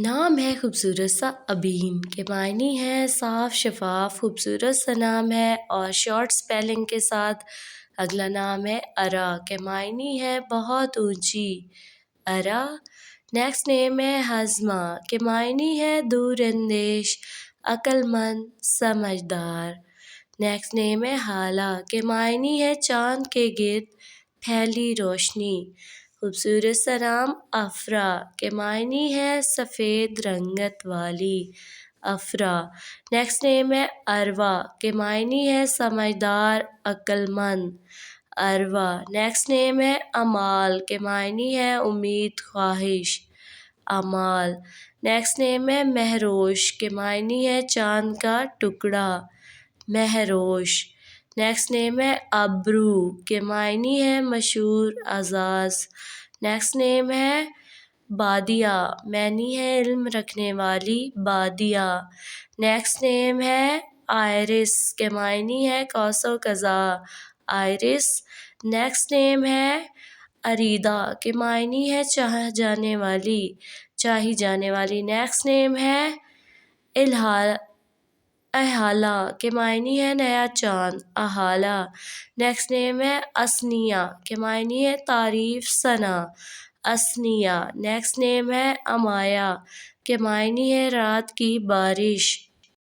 نام ہے خوبصورت سا ابین کے معنی ہے صاف شفاف خوبصورت سا نام ہے اور شارٹ سپیلنگ کے ساتھ اگلا نام ہے ارا کے معنی ہے بہت اونچی ارا۔ نیکسٹ نیم ہے ہضمہ کے معنی ہے دور اندیش عقل مند سمجھدار۔ نیکسٹ نیم ہے حالہ کے معنی ہے چاند کے گرد پھیلی روشنی۔ خوبصورت سا نام افرا کے معنی ہے سفید رنگت والی افرا۔ نیکسٹ نیم ہے اروا کے معنی ہے سمجھدار عقل مند اروا۔ نیکسٹ نیم ہے امال کے معنی ہے امید خواہش امال۔ نیکسٹ نیم ہے مہروش کے معنی ہے چاند کا ٹکڑا مہروش۔ نیکسٹ نیم ہے ابرو کے معنی ہے مشہور اعزاز۔ نیکسٹ نیم ہے بادیہ معنی ہے علم رکھنے والی بادیہ۔ نیکسٹ نیم ہے آئرس کے معنی ہے قوس و قزح آئرس۔ نیکسٹ نیم ہے اریدہ کے معنی ہے چاہی جانے والی۔ نیکسٹ نیم ہے احالہ کے معنی ہے نیا چاند احالہ۔ نیکسٹ نیم ہے اسنیہ کے معنی ہے تعریف ثنا اسنیہ۔ نیکسٹ نیم ہے امایا کے معنی ہے رات کی بارش